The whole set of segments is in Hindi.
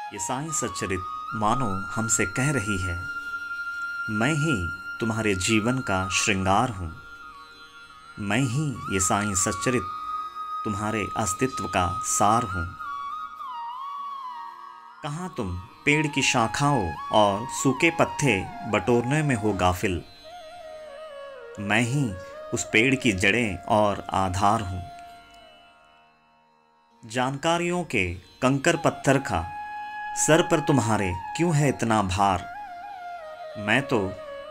ये साईं सच्चरित मानो हमसे कह रही है, मैं ही तुम्हारे जीवन का श्रृंगार हूँ। मैं ही ये साईं सच्चरित तुम्हारे अस्तित्व का सार हूँ। कहाँ तुम पेड़ की शाखाओं और सूखे पत्ते बटोरने में हो गाफिल। मैं ही उस पेड़ की जड़ें और आधार हूँ। जानकारियों के कंकर पत्थर का सर पर तुम्हारे क्यों है इतना भार। मैं तो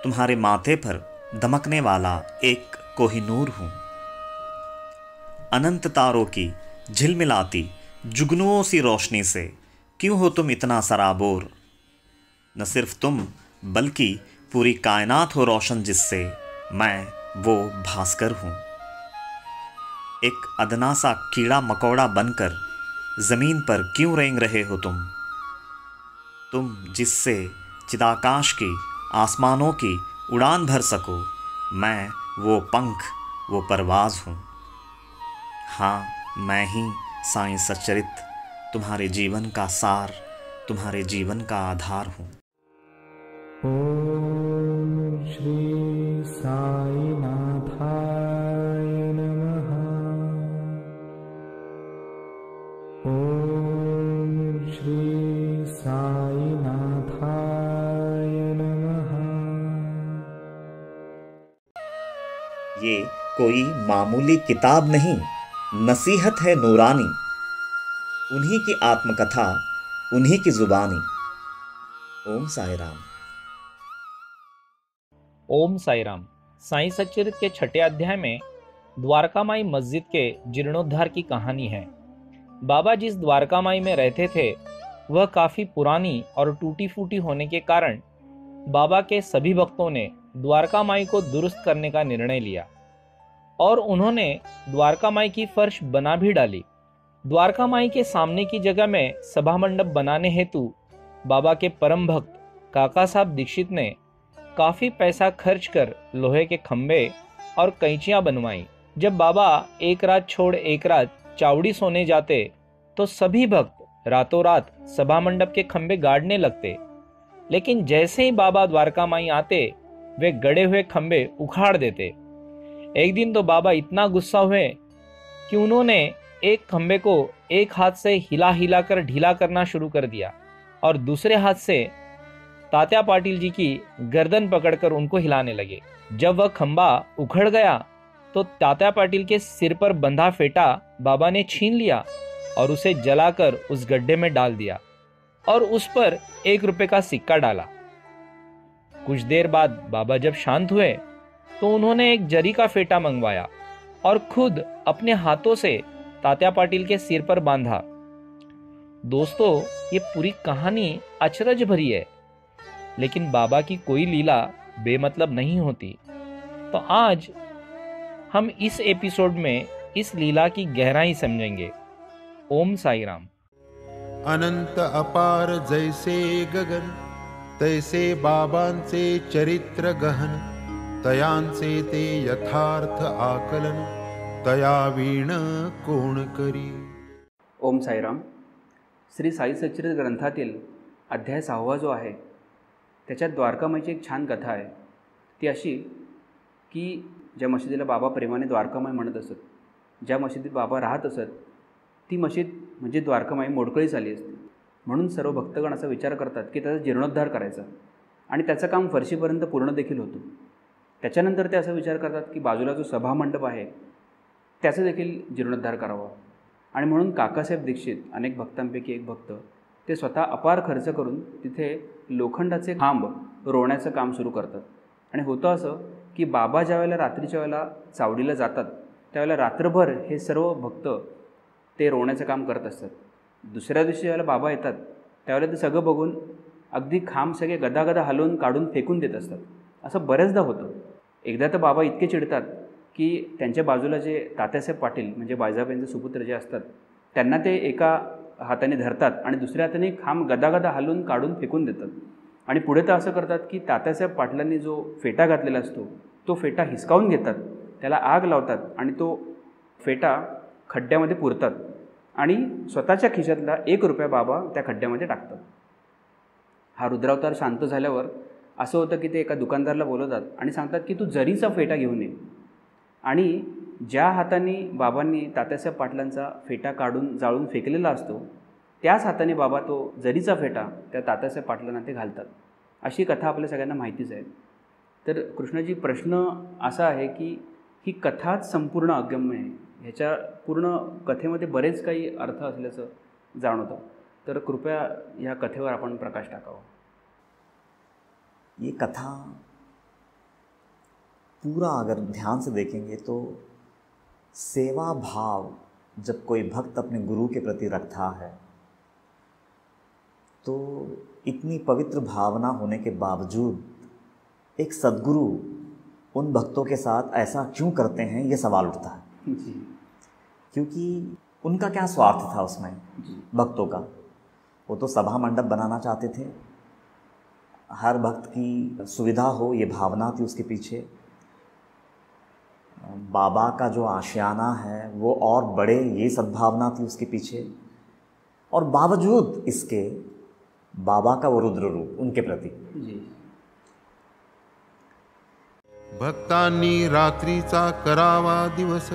तुम्हारे माथे पर दमकने वाला एक कोहिनूर हूँ। अनंत तारों की झिलमिलाती जुगनुओं सी रोशनी से क्यों हो तुम इतना सराबोर। न सिर्फ तुम बल्कि पूरी कायनात हो रोशन जिससे मैं वो भास्कर हूँ। एक अदना सा कीड़ा मकोड़ा बनकर ज़मीन पर क्यों रेंग रहे हो तुम जिससे चिदाकाश की आसमानों की उड़ान भर सको। मैं वो पंख वो परवाज़ हूँ। हाँ, मैं ही साईं सच्चरित तुम्हारे जीवन का सार, तुम्हारे जीवन का आधार हूँ। ओम श्री साईनाथाय नमः। ओम श्री साईनाथाय नमः। ये कोई मामूली किताब नहीं, नसीहत है नूरानी। उन्हीं की आत्मकथा, उन्हीं की जुबानी। ओम साई राम। ओम साई राम। साईं सच्चरित के छठे अध्याय में द्वारका माई मस्जिद के जीर्णोद्धार की कहानी है। बाबा जिस द्वारका माई में रहते थे वह काफी पुरानी और टूटी फूटी होने के कारण बाबा के सभी भक्तों ने द्वारका माई को दुरुस्त करने का निर्णय लिया और उन्होंने द्वारका माई की फर्श बना भी डाली। द्वारका माई के सामने की जगह में सभा मंडप बनाने हेतु बाबा के परम भक्त काका साहब दीक्षित ने काफी पैसा खर्च कर लोहे के खंभे और कैंचियां बनवाई। जब बाबा एक रात छोड़ एक रात चावड़ी सोने जाते तो सभी भक्त रातों रात सभा मंडप के खंभे गाड़ने लगते। लेकिन जैसे ही बाबा द्वारका माई आते वे गड़े हुए खंभे उखाड़ देते। एक दिन तो बाबा इतना गुस्सा हुए कि उन्होंने एक खंभे को एक हाथ से हिला हिला कर ढीला करना शुरू कर दिया और दूसरे हाथ से तात्या पाटिल जी की गर्दन पकड़कर उनको हिलाने लगे। जब वह खंभा उखड़ गया तो तात्या पाटिल के सिर पर बंधा फेटा बाबा ने छीन लिया और उसे जलाकर उस गड्ढे में डाल दिया और उस पर 1 रुपए का सिक्का डाला। कुछ देर बाद बाबा जब शांत हुए तो उन्होंने एक जरी का फेटा मंगवाया और खुद अपने हाथों से तात्या पाटिल के सिर पर बांधा। दोस्तों, ये पूरी कहानी अचरज भरी है, लेकिन बाबा की कोई लीला बेमतलब नहीं होती। तो आज हम इस एपिसोड में इस लीला की गहराई समझेंगे। ओम साई राम। अनंत अपार जैसे गगन, तैसे बाबांचे चरित्र गहन। तयांचे ते यथार्थ आकलन, तया वीण कोण करी। ओम साईराम। श्री साई सच्चरित ग्रंथातील अध्याय 6वा जो आहे त्याच्यात द्वारकामाईची एक छान कथा आहे। ती अशी की ज्या मशिदीला बाबा प्रेमाने द्वारकामाई म्हणत असत, ज्या मशिदीत बाबा राहत असत, ती मशीद म्हणजे द्वारकामाई मोडकळीस आली असते। म्हणून सर्व भक्तगण असा विचार करतात की त्याचा जीर्णोद्धार करायचा आणि त्याचं काम फरशीपर्यंत पूर्ण देखील होतं। त्याच्यानंतर ते असा विचार करतात की बाजूला जो सभामंडप आहे त्याचा देखील जीर्णोद्धार करावा आणि म्हणून काकासाहेब दीक्षित, अनेक भक्तांपैकी एक भक्त, ते स्वतः अपार खर्च करून तिथे लोखंडाचे खांब रोवण्याचं काम सुरू करतात। आणि होतं असं की बाबा ज्यावेळेला रात्रीच्या वेळेला चावडीला जातात त्यावेळेला रात्रभर हे सर्व भक्त ते रोवण्याचं काम करत असतात। दुसऱ्या दिवशी ज्यावेळेला बाबा येतात त्यावेळेला ते सगळं बघून अगदी खांब सगळे गदागदा हलवून काढून फेकून देत असतात। असं बऱ्याचदा होतं। एकदा तर बाबा इतके चिडतात की त्यांच्या बाजूला जे तात्यासाहेब पाटील म्हणजे बायजाबाईंचे सुपुत्र जे असतात त्यांना ते एका हाताने धरतात आणि दुसऱ्या हाताने खांब गदागदा हलवून काढून फेकून देतात। आणि पुढे तर असं करतात की तात्यासाहेब पाटलांनी जो फेटा घातलेला असतो तो फेटा हिसकावून घेतात, त्याला आग लावतात आणि तो फेटा खड्ड्यामध्ये पुरतात आणि स्वतःच्या खिशातला 1 रुपया बाबा त्या खड्ड्यामध्ये टाकतात. हा रुद्रावतार शांत झाल्यावर असं होतं की ते एका दुकानदाराला बोलवतात आणि सांगतात की तू जरीचा फेटा घेऊन ये. आणि ज्या हाताने बाबांनी तात्यासाहेब पाटलांचा फेटा काढून जाळून फेकलेला असतो त्याच हाताने बाबा तो जरीचा फेटा त्या तात्यासाहेब पाटलांना ते घालतात. अशी कथा आपल्या सगळ्यांना माहितीच आहे. तर कृष्णाजी, प्रश्न असा आहे की ही कथाच संपूर्ण अगम्य आहे. ह्याच्या पूर्ण कथेमध्ये बरेच काही अर्थ असल्याचं जाणवतं. तर कृपया ह्या कथेवर आपण प्रकाश टाकावा. ये कथा पूरा अगर ध्यान से देखेंगे तो सेवा भाव जब कोई भक्त अपने गुरु के प्रति रखता है तो इतनी पवित्र भावना होने के बावजूद एक सद्गुरु उन भक्तों के साथ ऐसा क्यों करते हैं, ये सवाल उठता है. क्योंकि उनका क्या स्वार्थ था उसमें भक्तों का. वो तो सभा मंडप बनाना चाहते थे, हर भक्त की सुविधा हो ये भावना थी उसके पीछे. बाबा का जो आशियाना है वो और बड़े, ये सद्भावना थी उसके पीछे. और बावजूद इसके बाबा का वो रुद्र रूप उनके प्रति. भक्तांनी रात्रीचा करावा दिवस,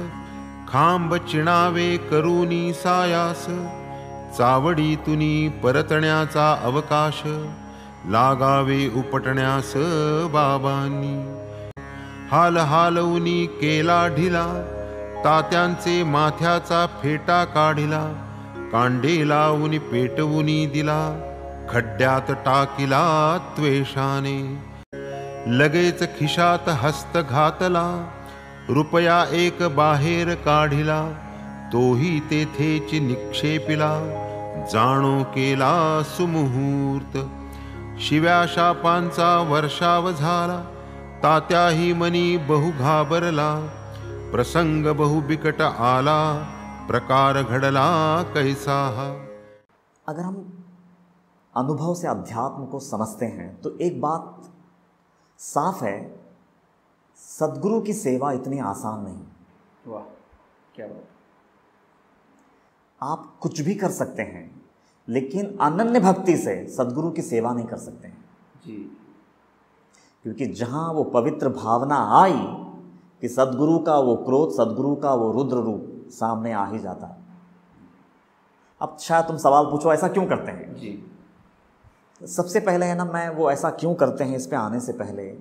खांब चिणावे करूनी सायास. चावडीतुनी परतण्याचा अवकाश, लागावे उपटण्यास बाबांनी. हाल हालवूनी केला ढिला, तात्यांचे माथ्याचा फेटा काढिला. कांडे लावून पेटवूनी दिला, खड्ड्यात टाकिला त्वेषाने. लगेच खिशात हस्त घातला, रुपया 1 बाहेर काढिला. तोही तेथेच निक्षेपिला, जाणो केला सुमुहूर्त. शिव्या शापांचा वर्षाव झाला, तात्याही मनी बहु घाबरला. प्रसंग बहु बिकट आला, प्रकार घडला कैसा. अगर हम अनुभव से अध्यात्म को समझते हैं तो एक बात साफ है, सद्गुरु की सेवा इतनी आसान नहीं. वाह, क्या बात. आप कुछ भी कर सकते हैं लेकिन अनन्य भक्ति से सद्गुरु की सेवा नहीं कर सकते हैं जी. क्योंकि जहाँ वो पवित्र भावना आई कि सद्गुरु का वो क्रोध, सद्गुरु का वो रुद्र रूप सामने आ ही जाता है. अब शायद तुम सवाल पूछो ऐसा क्यों करते हैं जी. सबसे पहले है ना, मैं वो ऐसा क्यों करते हैं इस पे आने से पहले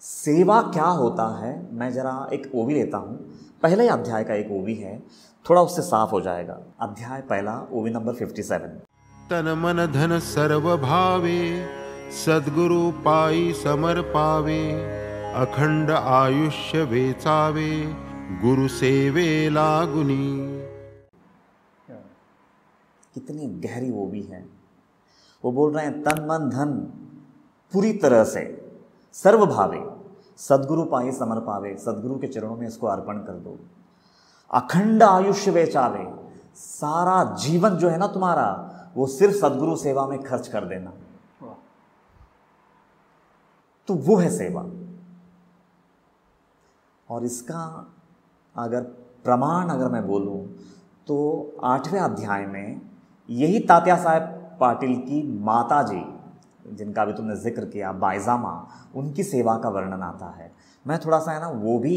सेवा क्या होता है मैं ज़रा एक ओवी लेता हूँ. पहले अध्याय का एक ओवी है, थोड़ा उससे साफ हो जाएगा. अध्याय पहला, ओवी नंबर 57. तन मन धन सर्व भावे, सद्गुरु पाई समर्पावे. अखंड आयुष्य वेचावे, गुरु सेवे लागुनी. कितनी गहरी ओवी है. वो बोल रहे हैं तन मन धन पूरी तरह से सर्व भावे, सद्गुरु पाई समर्पावे, सद्गुरु के चरणों में इसको अर्पण कर दो. अखंड आयुष्य वेचावे, सारा जीवन जो है ना तुम्हारा वो सिर्फ सद्गुरु सेवा में खर्च कर देना. तो वो है सेवा. और इसका अगर प्रमाण अगर मैं बोलूं तो 8वें अध्याय में यही तात्या साहेब पाटिल की माता जी, जिनका भी तुमने जिक्र किया, बायजामा, उनकी सेवा का वर्णन आता है. मैं थोड़ा सा है ना वो भी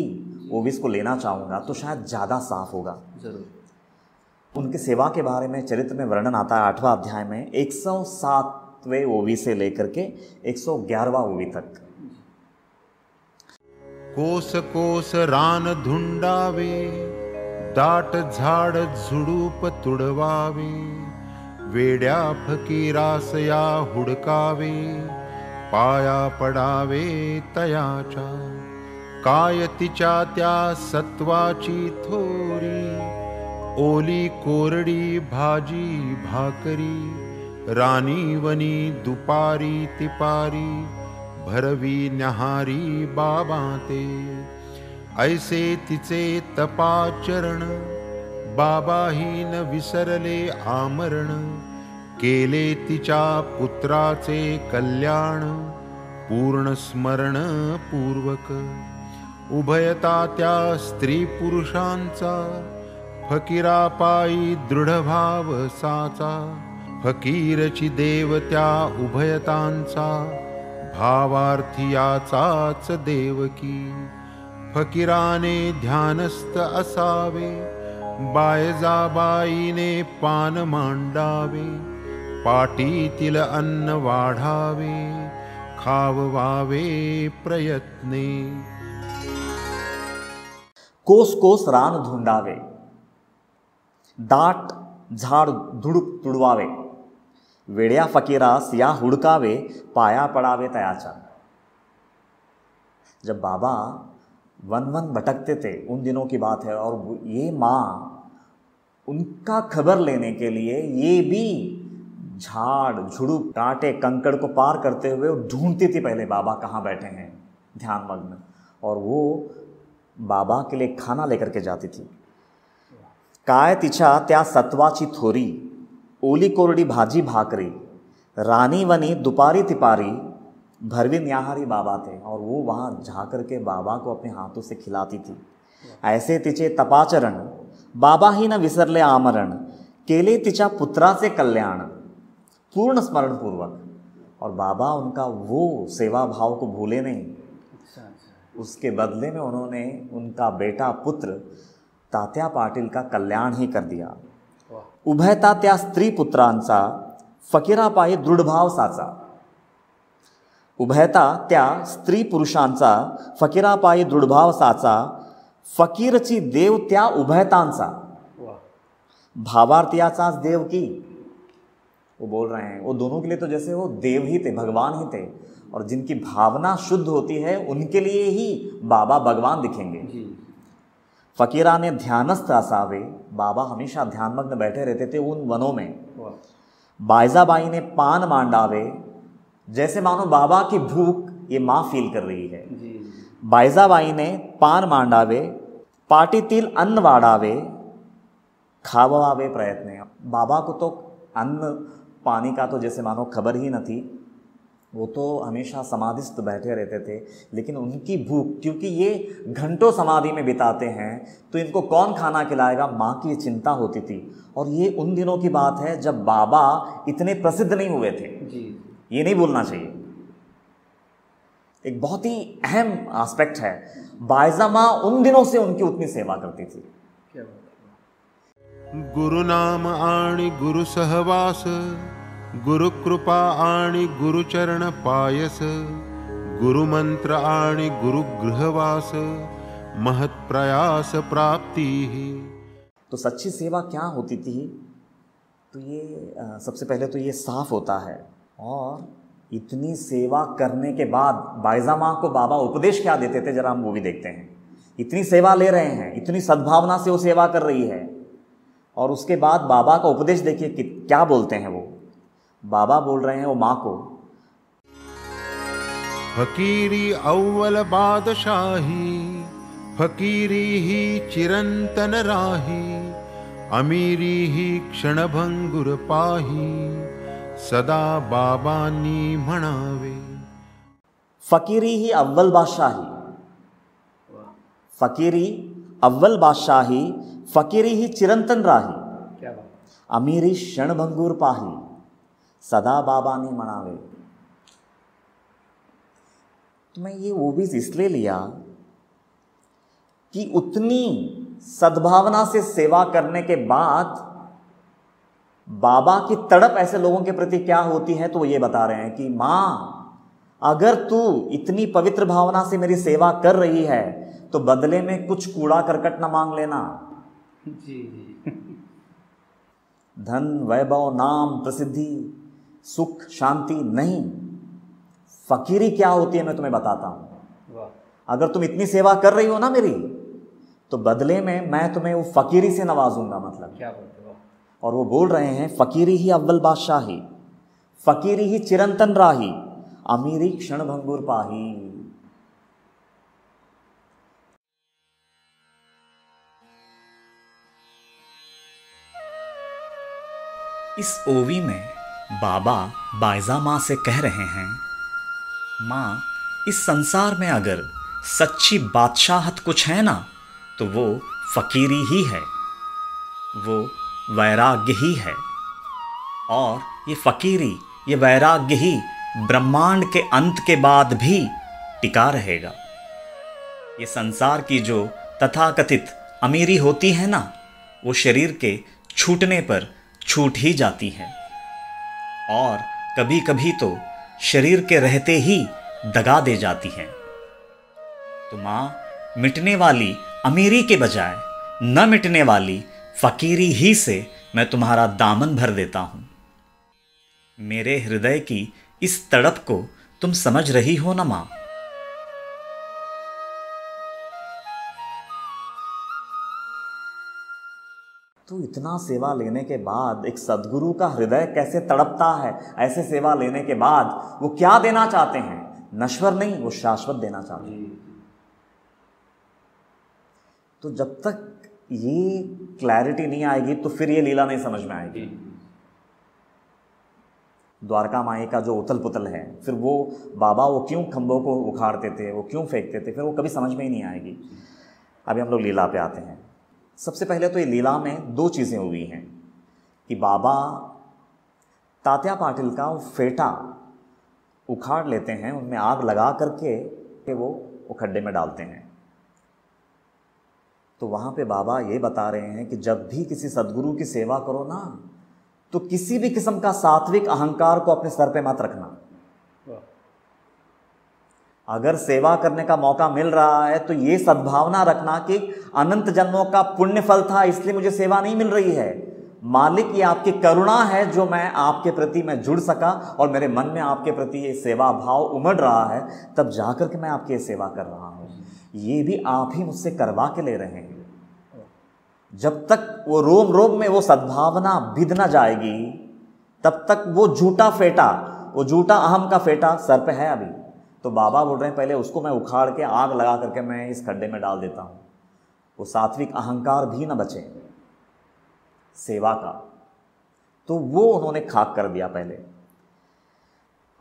इसको लेना चाहूँगा तो शायद ज़्यादा साफ होगा. जरूर. उनकी सेवा के बारे में चरित्र में वर्णन आता है 8वां अध्याय में 107वें ओवी से लेकर के 111वां ओवी तक. कोस कोस रान धुंडावे, दाट झाड झुडूप तुडवावे. वेड्या फकीरासया हुडकावे, पाया पडावे तयाच्या. काय तिच्या त्या सत्वाची थोरी, ओली कोरडी भाजी भाकरी. रानी वनी दुपारी तिपारी, भरवी न्याहारी बाबा ते. ऐसे तिचे तपाचरण, बाबाही न विसरले आमरण. केले तिच्या पुत्राचे कल्याण, पूर्ण स्मरण पूर्वक. उभयता त्या स्त्री पुरुषांचा, फकीरा पायी दृढ भाव साचा, फकीरची देवत्या उभयतांचा, भावार्थी याचाच देवकी. फकीराने ध्यानस्थ असावे, बायजाबाईने पान मांडावे, पाटीतील अन्न वाढावे, खाववावे प्रयत्ने. कोस कोस रान धुंडावे, दाट झाड धुडूप तुडवावे, वेड्या फकीरास या हुडकावे, पाया पडावे तयाचा. जब बाबा वन वन भटकते थे, उन दिनों की बात है, और ये माँ उनका खबर लेने के लिए ये भी झाड़ झुड़ूप कांटे कंकड़ को पार करते हुए ढूंढती थी पहले बाबा कहाँ बैठे हैं ध्यान मग्न, और वो बाबा के लिए खाना लेकर के जाती थी. काय तिच्या त्या सत्वाची थोरी, ओली कोरडी भाजी भाकरी, रानी वनी दुपारी तिपारी, भरवी न्याहारी बाबा थे, और वो वहाँ जा कर के बाबा को अपने हाथों से खिलाती थी. ऐसे तिचे तपाचरण, बाबा ही न विसरले आमरण, केले तिच्या पुत्राचे कल्याण, पूर्ण स्मरण पूर्वक. और बाबा उनका वो सेवा भाव को भूले नहीं. उसके बदले में उन्होंने उनका बेटा पुत्र तात्या पाटील का कल्याण ही कर दिया. उभयता त्या स्त्री पुत्रांचा, फकीरापायी दृढभाव साचा. उभयता त्या स्त्री पुरुषांचा, फकीरापायी दृढभाव साचा, फकीरची देव त्या उभयतांचा, भावार्थीयाचाच देव की. वो बोल रहे हैं वो दोनों के लिए तो जैसे वो देव ही थे, भगवान ही थे, और जिनकी भावना शुद्ध होती है उनके लिए ही बाबा भगवान दिखेंगे. फकीरा ने ध्यानस्थ असावे, बाबा हमेशा ध्यानमग्न बैठे रहते थे उन वनों में. बायजाबाई ने पान मांडावे, जैसे मानो बाबा की भूख ये माँ फील कर रही है. बायजाबाई ने पान मांडावे, पाटीतील अन्न वाढावे, खावावे प्रयत्न. बाबा को तो अन्न पानी का तो जैसे मानो खबर ही न थी, वो तो हमेशा समाधिस्थ बैठे रहते थे, लेकिन उनकी भूख, क्योंकि ये घंटों समाधि में बिताते हैं तो इनको कौन खाना खिलाएगा, माँ की चिंता होती थी. और ये उन दिनों की बात है जब बाबा इतने प्रसिद्ध नहीं हुए थे. ये नहीं भूलना चाहिए. एक बहुत ही अहम एस्पेक्ट है. बायजा माँ उन दिनों से उनकी उतनी सेवा करती थी. गुरु नाम आणि गुरु सहवास, गुरु कृपा आणि गुरु चरण पायस, गुरु मंत्र आणि गुरु गृहवास, महत् प्रयास प्राप्ति. तो सच्ची सेवा क्या होती थी, तो ये सबसे पहले तो ये साफ होता है. और इतनी सेवा करने के बाद बायजा माँ को बाबा उपदेश क्या देते थे, जरा हम वो भी देखते हैं. इतनी सेवा ले रहे हैं, इतनी सद्भावना से वो सेवा कर रही है, और उसके बाद बाबा का उपदेश देखिए कि क्या बोलते हैं. वो बाबा बोल रहे हैं वो माँ को, फकीरी अव्वल बादशाही, फकीरी ही चिरंतन राही, अमीरी ही क्षणभंगुर पाही, सदा बाबांनी म्हणावे. फकीरी ही अव्वल बादशाही, फकीरी अव्वल बादशाही, फकीरी ही चिरंतन राही, अमीरी क्षणभंगुर पाही, सदा बाबा ने मनावे. तो मैं ये वो भी इसलिए लिया कि उतनी सद्भावना से सेवा करने के बाद बाबा की तड़प ऐसे लोगों के प्रति क्या होती है, तो वो ये बता रहे हैं कि माँ अगर तू इतनी पवित्र भावना से मेरी सेवा कर रही है तो बदले में कुछ कूड़ा करकट ना मांग लेना. धन वैभव नाम प्रसिद्धि सुख शांति नहीं, फकीरी क्या होती है मैं तुम्हें बताता हूं. अगर तुम इतनी सेवा कर रही हो ना मेरी, तो बदले में मैं तुम्हें वो फकीरी से नवाजूंगा. मतलब क्या बोलते हो. और वो बोल रहे हैं फकीरी ही अव्वल बादशाही, फकीरी ही चिरंतन राही, अमीरी क्षणभंगुर पाही. इस ओवी में बाबा बायजा माँ से कह रहे हैं, माँ इस संसार में अगर सच्ची बादशाहत कुछ है ना, तो वो फकीरी ही है. वो वैराग्य ही है। और ये फकीरी, ये वैराग्य ही ब्रह्मांड के अंत के बाद भी टिका रहेगा। ये संसार की जो तथाकथित अमीरी होती है ना, वो शरीर के छूटने पर छूट ही जाती है, और कभी कभी तो शरीर के रहते ही दगा दे जाती है। तो मां, मिटने वाली अमीरी के बजाय न मिटने वाली फकीरी ही से मैं तुम्हारा दामन भर देता हूं। मेरे हृदय की इस तड़प को तुम समझ रही हो ना मां? तो इतना सेवा लेने के बाद एक सद्गुरु का हृदय कैसे तड़पता है। ऐसे सेवा लेने के बाद वो क्या देना चाहते हैं? नश्वर नहीं, वो शाश्वत देना चाहते हैं। तो जब तक ये क्लैरिटी नहीं आएगी तो फिर ये लीला नहीं समझ में आएगी। द्वारका माई का जो उथल पुथल है, फिर वो बाबा वो क्यों खंभों को उखाड़ते थे, वो क्यों फेंकते थे, फिर वो कभी समझ में ही नहीं आएगी। अभी हम लोग लीला पे आते हैं। सबसे पहले तो ये लीला में दो चीज़ें हुई हैं कि बाबा तात्या पाटिल का वो फेटा उखाड़ लेते हैं, उनमें आग लगा करके वो खड्डे में डालते हैं। तो वहाँ पे बाबा ये बता रहे हैं कि जब भी किसी सद्गुरु की सेवा करो ना, तो किसी भी किस्म का सात्विक अहंकार को अपने सर पे मत रखना। अगर सेवा करने का मौका मिल रहा है तो ये सद्भावना रखना कि अनंत जन्मों का पुण्य फल था, इसलिए मुझे सेवा नहीं मिल रही है। मालिक, ये आपकी करुणा है जो मैं आपके प्रति मैं जुड़ सका और मेरे मन में आपके प्रति ये सेवा भाव उमड़ रहा है, तब जाकर के मैं आपकी सेवा कर रहा हूँ। ये भी आप ही मुझसे करवा के ले रहे हैं। जब तक वो रोम रोम में वो सद्भावना बिध ना जाएगी, तब तक वो झूठा फेटा, वो झूठा अहम का फेटा सर पे है अभी। तो बाबा बोल रहे हैं पहले उसको मैं उखाड़ के आग लगा करके मैं इस खड्डे में डाल देता हूँ। वो सात्विक अहंकार भी ना बचे सेवा का। तो वो उन्होंने खाक कर दिया पहले,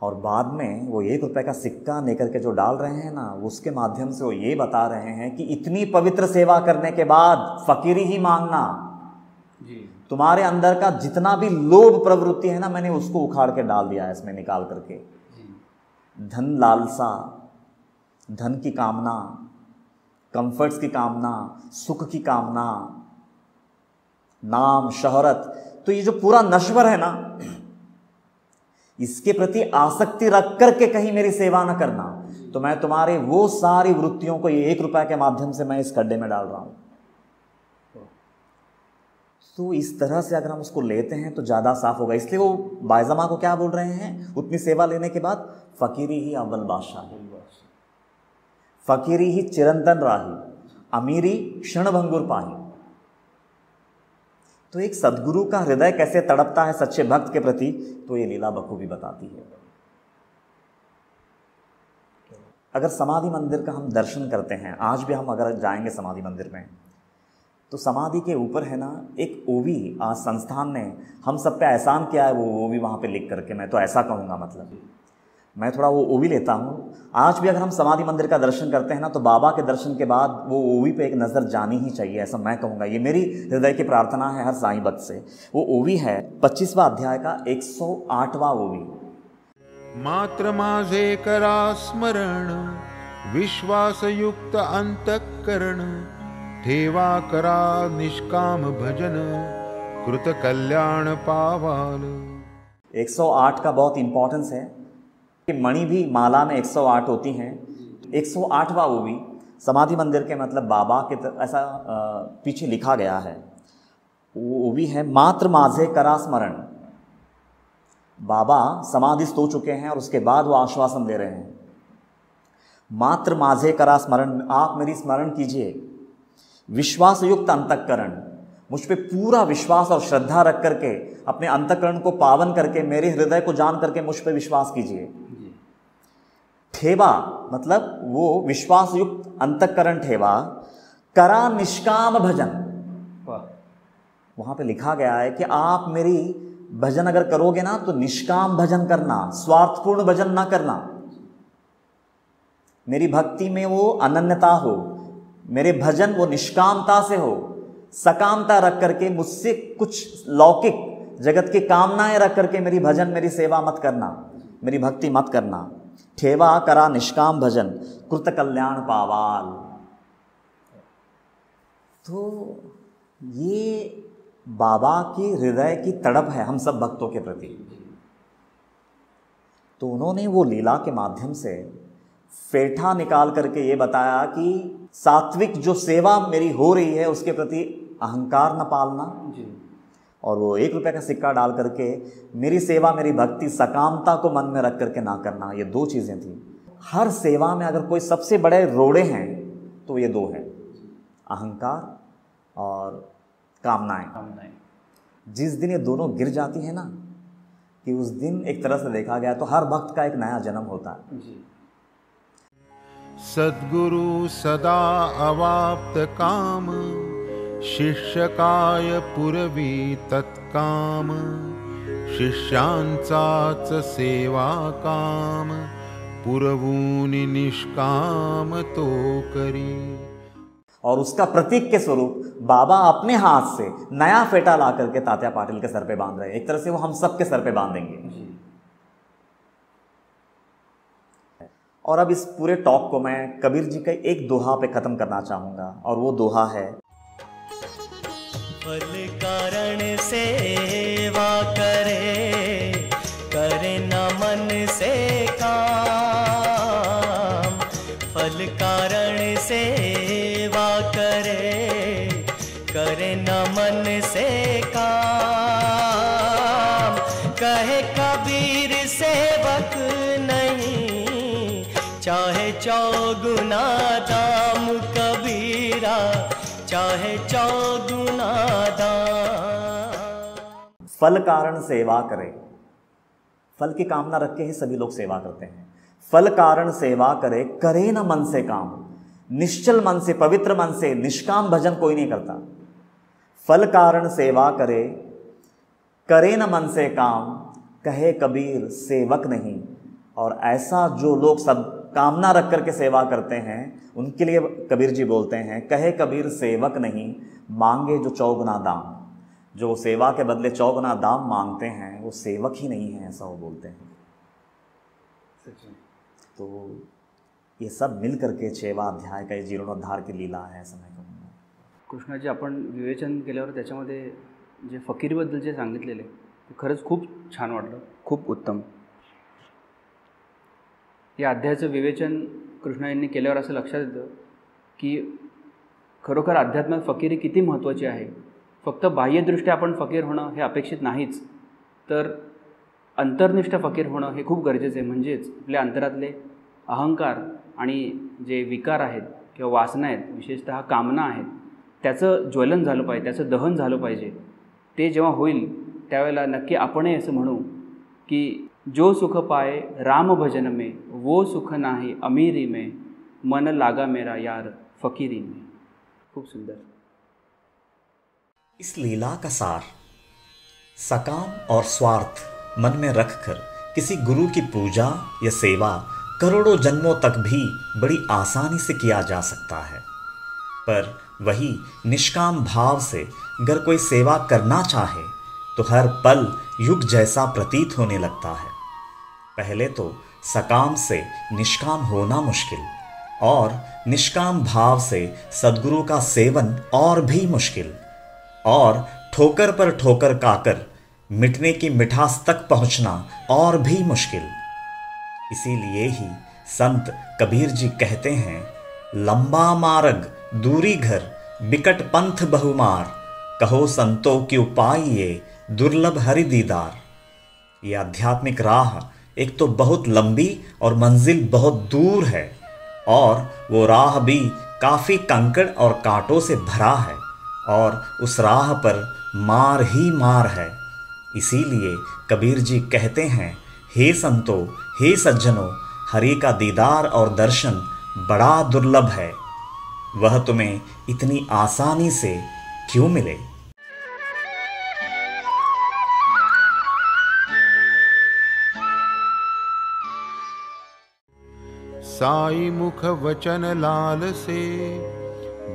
और बाद में वो 1 रुपए का सिक्का लेकर के जो डाल रहे हैं ना, उसके माध्यम से वो ये बता रहे हैं कि इतनी पवित्र सेवा करने के बाद फकीरी ही मांगना। तुम्हारे अंदर का जितना भी लोभ प्रवृत्ति है ना, मैंने उसको उखाड़ के डाल दिया है इसमें निकाल करके। धन लालसा, धन की कामना, कंफर्ट्स की कामना, सुख की कामना, नाम शोहरत, तो ये जो पूरा नश्वर है ना, इसके प्रति आसक्ति रख करके कहीं मेरी सेवा न करना। तो मैं तुम्हारे वो सारी वृत्तियों को ये 1 रुपए के माध्यम से मैं इस खड्डे में डाल रहा हूं। तो इस तरह से अगर हम उसको लेते हैं तो ज़्यादा साफ होगा। इसलिए वो बायजमा को क्या बोल रहे हैं उतनी सेवा लेने के बाद? फकीरी ही अव्वल बादशाह, फकीरी ही चिरंतन राही, अमीरी क्षण भंगुर पाही। तो एक सद्गुरु का हृदय कैसे तड़पता है सच्चे भक्त के प्रति, तो ये लीला बखूबी बताती है। अगर समाधि मंदिर का हम दर्शन करते हैं, आज भी हम अगर जाएंगे समाधि मंदिर में, तो समाधि के ऊपर है ना एक ओवी, आज संस्थान ने हम सब पे एहसान किया है, वो ओवी वहाँ पे लिख करके, मैं तो ऐसा कहूँगा, मतलब मैं थोड़ा वो ओवी लेता हूँ। आज भी अगर हम समाधि मंदिर का दर्शन करते हैं ना, तो बाबा के दर्शन के बाद वो ओवी पे एक नज़र जानी ही चाहिए, ऐसा मैं कहूँगा। ये मेरी हृदय की प्रार्थना है हर साईं भक्त से। वो ओवी है 25वां अध्याय का 108वां ओवी। मात्र माझे करा स्मरण, विश्वासयुक्त अंतःकरण, ठेवा करा निष्काम भजन, कृत कल्याण पावाल। 108 का बहुत इंपॉर्टेंस है कि मणि भी माला में 108 होती हैं। 108वां ओवी समाधि मंदिर के मतलब बाबा के ऐसा पीछे लिखा गया है। वो ओवी है मात्र माझे करा स्मरण। बाबा समाधिस्थ हो चुके हैं और उसके बाद वो आश्वासन दे रहे हैं, मात्र माझे करा स्मरण, आप मेरी स्मरण कीजिए। विश्वास युक्त अंतःकरण, मुझ पे पूरा विश्वास और श्रद्धा रख करके अपने अंतःकरण को पावन करके मेरे हृदय को जान करके मुझ पे विश्वास कीजिए। ठेवा मतलब वो विश्वास युक्त अंतःकरण ठेवा, करा निष्काम भजन। वहां पे लिखा गया है कि आप मेरी भजन अगर करोगे ना तो निष्काम भजन करना, स्वार्थपूर्ण भजन ना करना। मेरी भक्ति में वो अनन्यता हो, मेरे भजन वो निष्कामता से हो, सकामता रख करके मुझसे कुछ लौकिक जगत की कामनाएं रख करके मेरी भजन मेरी सेवा मत करना, मेरी भक्ति मत करना। ठेवा करा निष्काम भजन कृत कल्याण पावाल। तो ये बाबा की हृदय की तड़प है हम सब भक्तों के प्रति। तो उन्होंने वो लीला के माध्यम से फेठा निकाल करके ये बताया कि सात्विक जो सेवा मेरी हो रही है उसके प्रति अहंकार न पालना जी। और वो 1 रुपये का सिक्का डाल करके मेरी सेवा मेरी भक्ति सकामता को मन में रख करके ना करना, ये 2 चीज़ें थी। हर सेवा में अगर कोई सबसे बड़े रोड़े हैं तो ये 2 हैं, अहंकार और कामनाएं। जिस दिन ये दोनों गिर जाती है ना कि उस दिन एक तरह से देखा गया तो हर भक्त का एक नया जन्म होता है जी। सद्गुरु सदा अवाप्त काम, शिष्यकाय पुरवी तत्काम, शिष्यांचाच सेवा काम, पुरवूनि निष्काम तो करी। और उसका प्रतीक के स्वरूप बाबा अपने हाथ से नया फेटा ला करके तात्या पाटिल के सर पे बांध रहे हैं। एक तरह से वो हम सब के सर पे बांधेंगे। और अब इस पूरे टॉक को मैं कबीर जी के एक दोहा पे खत्म करना चाहूंगा और वो दोहा है, फल कारण सेवा करे, करे न मन से काम। फल कारण सेवा करे, करे न मन से काम। कहे कबीर सेवक नहीं, चाहे चौगुना दाम कबीरा, चाहे चौगुना दाम। फल कारण सेवा करे। फल की कामना रख के ही सभी लोग सेवा करते हैं। फल कारण सेवा करे, करे न मन से काम। निश्चल मन से, पवित्र मन से निष्काम भजन कोई नहीं करता। फल कारण सेवा करे, करे न मन से काम, कहे कबीर सेवक नहीं। और ऐसा जो लोग सब कामना रख करके सेवा करते हैं उनके लिए कबीर जी बोलते हैं, कहे कबीर सेवक नहीं, मांगे जो चौगुना दाम। जो सेवा के बदले चौगुना दाम मांगते हैं वो सेवक ही नहीं है, ऐसा वो बोलते हैं। तो ये सब मिल करके 6वां अध्याय का जीर्णोद्धार की लीला है, ऐसा मैं कहूँगा। कृष्णाजी, आपण विवेचन केल्यावर त्याच्यामध्ये जे फकीरीबद्दल जे सांगितलेले ते खरंच खूप छान वाटलं, खूप उत्तम. या अध्यायाचं विवेचन कृष्णा यांनी केल्यावर असं लक्षात येतं की खरोखर अध्यात्मात फकीरी किती महत्त्वाची आहे. फक्त बाह्यदृष्ट्या आपण फकीर होणं हे अपेक्षित नाहीच, तर अंतर्निष्ठ फकीर होणं हे खूप गरजेचं आहे. म्हणजेच आपल्या अंतरातले अहंकार आणि जे विकार आहेत किंवा वासना आहेत, विशेषतः कामना आहेत, त्याचं ज्वलन झालं पाहिजे, त्याचं दहन झालं पाहिजे. ते जेव्हा होईल त्यावेळेला नक्की आपणही असं म्हणू की जो सुख पाए राम भजन में, वो सुख नाही अमीरी में, मन लागा मेरा यार फकीरी में. खूप सुंदर. इस लीला का सार सकाम और स्वार्थ मन में रखकर किसी गुरु की पूजा या सेवा करोड़ों जन्मों तक भी बड़ी आसानी से किया जा सकता है. पर वही निष्काम भाव से अगर कोई सेवा करना चाहे तो हर पल युग जैसा प्रतीत होने लगता है. पहले तो सकाम से निष्काम होना मुश्किल, और निष्काम भाव से सद्गुरु का सेवन और भी मुश्किल, और ठोकर पर ठोकर खाकर मिटने की मिठास तक पहुंचना और भी मुश्किल. इसीलिए ही संत कबीर जी कहते हैं, लंबा मार्ग दूरी घर बिकट पंथ बहुमार, कहो संतो क्यों पाइए दुर्लभ हरि दीदार. ये आध्यात्मिक राह एक तो बहुत लंबी और मंजिल बहुत दूर है, और वो राह भी काफ़ी कंकड़ और कांटों से भरा है, और उस राह पर मार ही मार है. इसीलिए कबीर जी कहते हैं, हे संतो हे सज्जनों, हरि का दीदार और दर्शन बड़ा दुर्लभ है, वह तुम्हें इतनी आसानी से क्यों मिले. साई मुख वचन लाल से,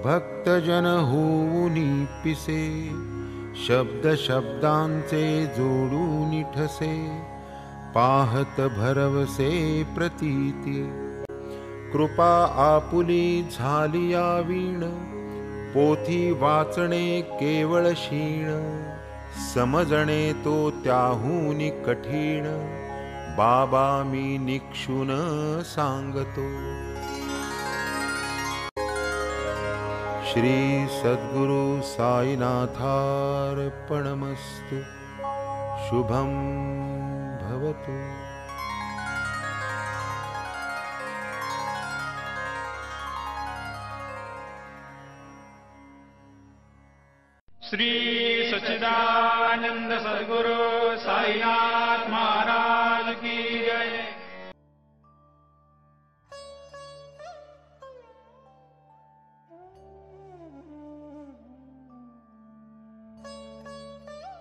भक्तजन होऊनी पिसे, शब्द शब्दांचे जोडून ठसे, पाहत भरवसे प्रतीती, कृपा आपुली झाली या वीण, पोथी वाचणे केवळ क्षीण, समजणे तो त्याहून कठीण, बाबा मी निक्षून सांगतो। श्री सद्गुरु साईनाथार्पणमस्तु। शुभं भवतु। श्री सच्चिदानंद सद्गुरु साईनाथ